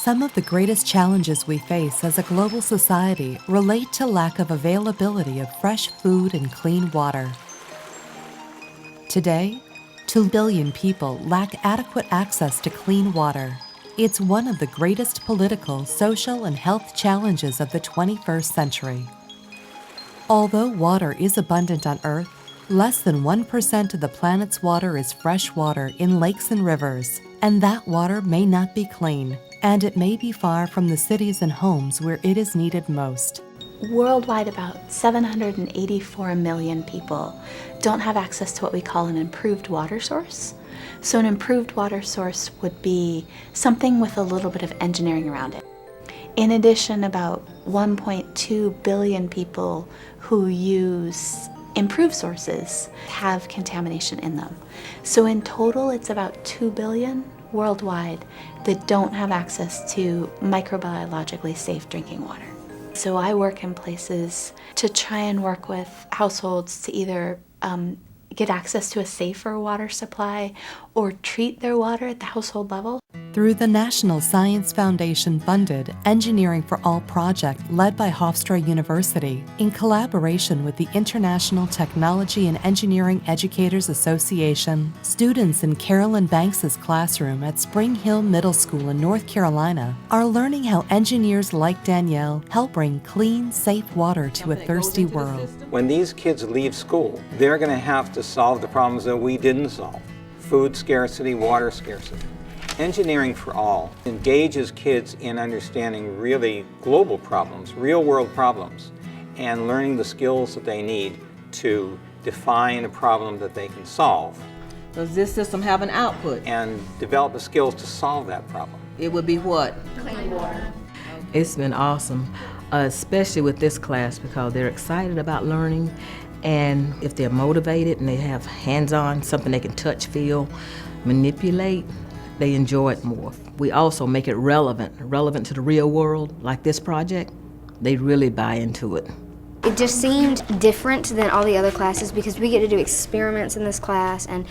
Some of the greatest challenges we face as a global society relate to lack of availability of fresh food and clean water. Today, 2 billion people lack adequate access to clean water. It's one of the greatest political, social, and health challenges of the 21st century. Although water is abundant on Earth, less than 1% of the planet's water is fresh water in lakes and rivers, and that water may not be clean, and it may be far from the cities and homes where it is needed most. Worldwide, about 784 million people don't have access to what we call an improved water source. So an improved water source would be something with a little bit of engineering around it. In addition, about 1.2 billion people who use improved sources have contamination in them. So in total, it's about 2 billion worldwide that don't have access to microbiologically safe drinking water. So I work in places to try and work with households to either get access to a safer water supply or treat their water at the household level. Through the National Science Foundation-funded Engineering for All project led by Hofstra University, in collaboration with the International Technology and Engineering Educators Association, students in Carolyn Banks's classroom at Spring Hill Middle School in North Carolina are learning how engineers like Danielle help bring clean, safe water to a thirsty world. When these kids leave school, they're going to have to solve the problems that we didn't solve: food scarcity, water scarcity. Engineering for All engages kids in understanding really global problems, real-world problems, and learning the skills that they need to define a problem that they can solve. Does this system have an output? And develop the skills to solve that problem. It would be what? Clean water. It's been awesome, especially with this class, because they're excited about learning, and if they're motivated and they have hands-on, something they can touch, feel, manipulate, they enjoy it more. We also make it relevant to the real world, like this project. They really buy into it. It just seemed different than all the other classes because we get to do experiments in this class and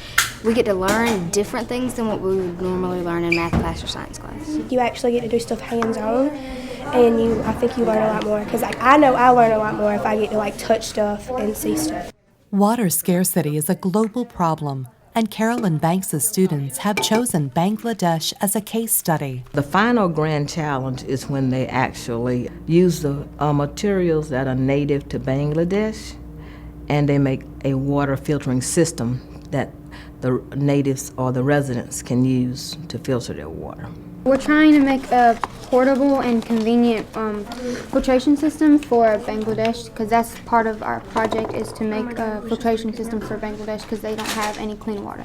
we get to learn different things than what we would normally learn in math class or science class. You actually get to do stuff hands-on, and I think you learn a lot more because I know I learn a lot more if I get to touch stuff and see stuff. Water scarcity is a global problem, and Carolyn Banks' students have chosen Bangladesh as a case study. The final grand challenge is when they actually use the materials that are native to Bangladesh, and they make a water filtering system that the natives or the residents can use to filter their water. We're trying to make a portable and convenient filtration system for Bangladesh, because that's part of our project, is to make a filtration system for Bangladesh because they don't have any clean water.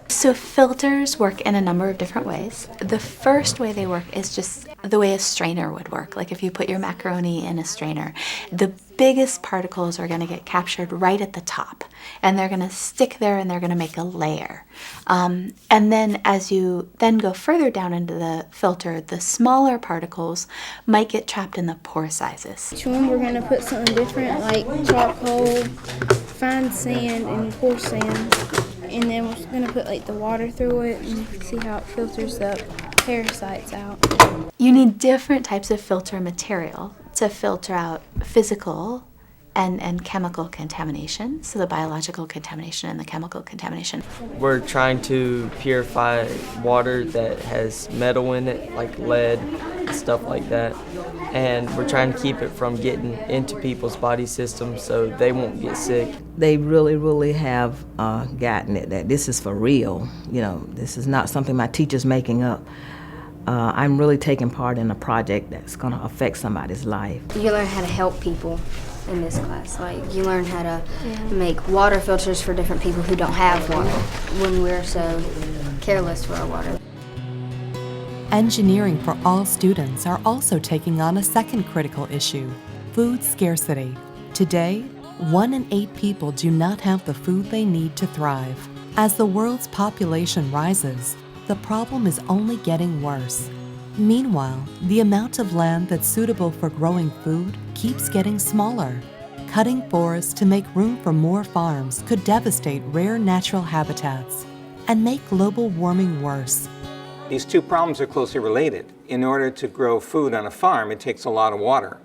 So filters work in a number of different ways. The first way they work is just the way a strainer would work. Like if you put your macaroni in a strainer, the biggest particles are going to get captured right at the top, and they're going to stick there and they're going to make a layer. And then as you then go further down into the filter, the smaller particles might get trapped in the pore sizes. Each one we're going to put something different, like charcoal, fine sand, and coarse sand. And then we're going to put the water through it and see how it filters the parasites out. You need different types of filter material to filter out physical and chemical contamination, so the biological contamination and the chemical contamination. We're trying to purify water that has metal in it, like lead, stuff like that. And we're trying to keep it from getting into people's body systems so they won't get sick. They really have gotten it, that this is for real. This is not something my teacher's making up. I'm really taking part in a project that's going to affect somebody's life. You learn how to help people in this class. You learn how to make water filters for different people who don't have water when we're so careless for our water. Engineering for All students are also taking on a second critical issue: food scarcity. Today, 1 in 8 people do not have the food they need to thrive. As the world's population rises, the problem is only getting worse. Meanwhile, the amount of land that's suitable for growing food keeps getting smaller. Cutting forests to make room for more farms could devastate rare natural habitats and make global warming worse. These two problems are closely related. In order to grow food on a farm, it takes a lot of water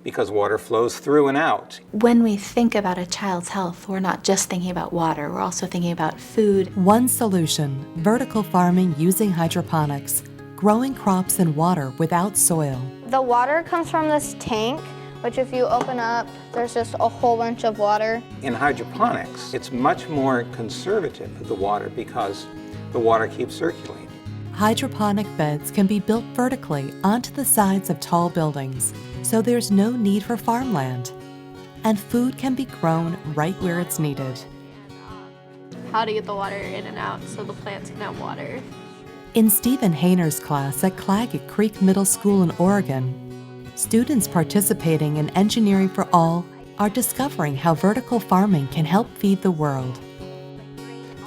because water flows through and out. When we think about a child's health, we're not just thinking about water, we're also thinking about food. One solution, vertical farming using hydroponics, growing crops in water without soil. The water comes from this tank, which if you open up, there's just a whole bunch of water. In hydroponics, it's much more conservative of the water because the water keeps circulating. Hydroponic beds can be built vertically onto the sides of tall buildings, so there's no need for farmland. And food can be grown right where it's needed. How to get the water in and out so the plants can have water. In Stephen Hayner's class at Claggett Creek Middle School in Oregon, students participating in Engineering for All are discovering how vertical farming can help feed the world.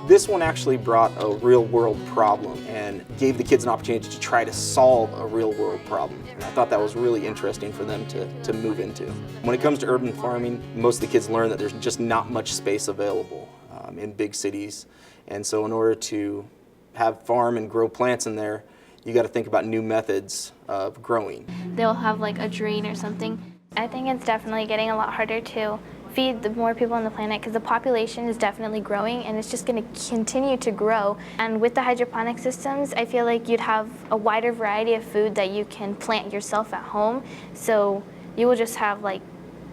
This one actually brought a real-world problem and gave the kids an opportunity to try to solve a real-world problem. And I thought that was really interesting for them to move into. When it comes to urban farming, most of the kids learn that there's just not much space available in big cities. And so in order to have farm and grow plants in there, you got to think about new methods of growing. They'll have like a drain or something. I think it's definitely getting a lot harder to feed the more people on the planet because the population is definitely growing and it's just going to continue to grow. And with the hydroponic systems, I feel like you'd have a wider variety of food that you can plant yourself at home. So you will just have like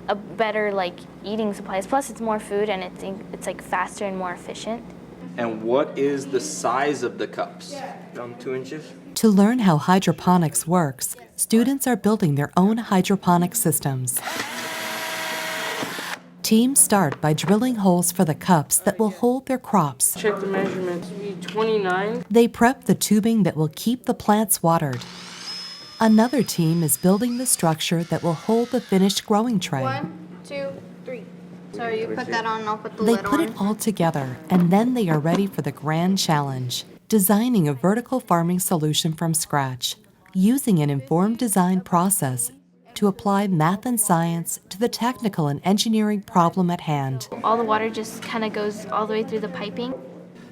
a better eating supplies. Plus it's more food and it's like faster and more efficient. And what is the size of the cups? 2 inches. To learn how hydroponics works, students are building their own hydroponic systems. Teams start by drilling holes for the cups that will hold their crops. Check the measurements. 29. They prep the tubing that will keep the plants watered. Another team is building the structure that will hold the finished growing tray. 1, 2, 3. So you put that on and I'll put the They lid on. put it all together, and then they are ready for the grand challenge, designing a vertical farming solution from scratch, using an informed design process to apply math and science to the technical and engineering problem at hand. All the water just kind of goes all the way through the piping.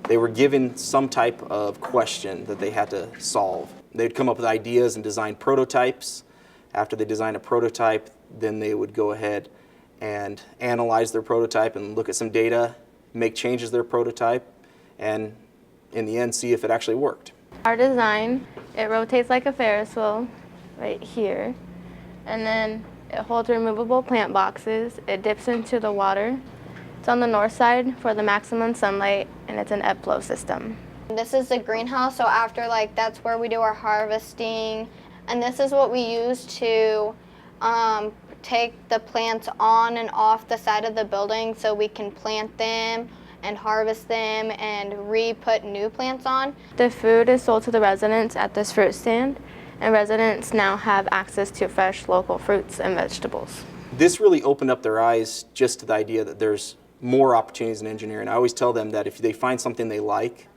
They were given some type of question that they had to solve. They'd come up with ideas and design prototypes. After they designed a prototype, then they would go ahead and analyze their prototype and look at some data, make changes to their prototype, and in the end see if it actually worked. Our design, it rotates like a Ferris wheel right here. And then it holds removable plant boxes. It dips into the water. It's on the north side for the maximum sunlight, and it's an ebb flow system. This is the greenhouse, so after that's where we do our harvesting. And this is what we use to take the plants on and off the side of the building so we can plant them and harvest them and re-put new plants on. The food is sold to the residents at this fruit stand, and residents now have access to fresh local fruits and vegetables. This really opened up their eyes just to the idea that there's more opportunities in engineering. I always tell them that if they find something they like,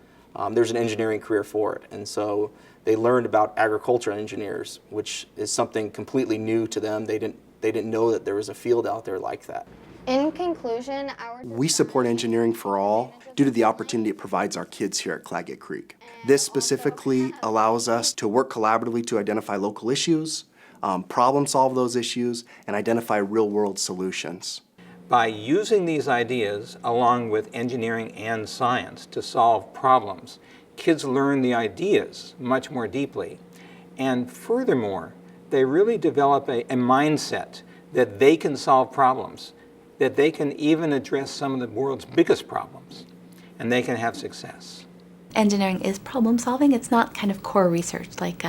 there's an engineering career for it. And so they learned about agricultural engineers, which is something completely new to them. They didn't know that there was a field out there like that. In conclusion, we support Engineering for All due to the opportunity it provides our kids here at Claggett Creek. This specifically allows us to work collaboratively to identify local issues, problem solve those issues, and identify real-world solutions. By using these ideas along with engineering and science to solve problems, kids learn the ideas much more deeply. And furthermore, they really develop a mindset that they can solve problems, that they can even address some of the world's biggest problems, and they can have success. Engineering is problem solving. It's not kind of core research like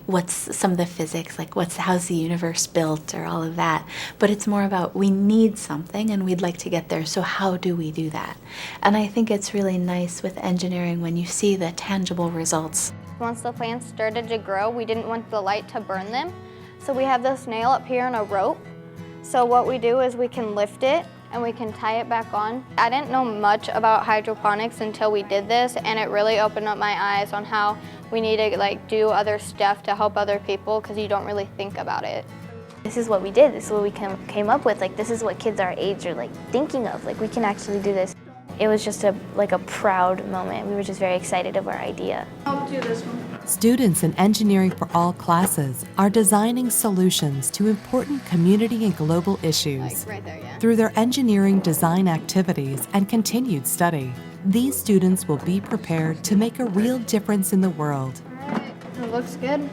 what's some of the physics, like how's the universe built or all of that. But it's more about we need something and we'd like to get there, so how do we do that? And I think it's really nice with engineering when you see the tangible results. once the plants started to grow, we didn't want the light to burn them. So we have this nail up here and a rope. So what we do is we can lift it and we can tie it back on. I didn't know much about hydroponics until we did this, and it really opened up my eyes on how we need to do other stuff to help other people, because you don't really think about it. This is what we did, this is what we came up with, this is what kids our age are thinking of, we can actually do this. It was just a proud moment. We were just very excited of our idea. I'll do this one. Students in Engineering for All classes are designing solutions to important community and global issues. Through their engineering design activities and continued study, these students will be prepared to make a real difference in the world. It looks good.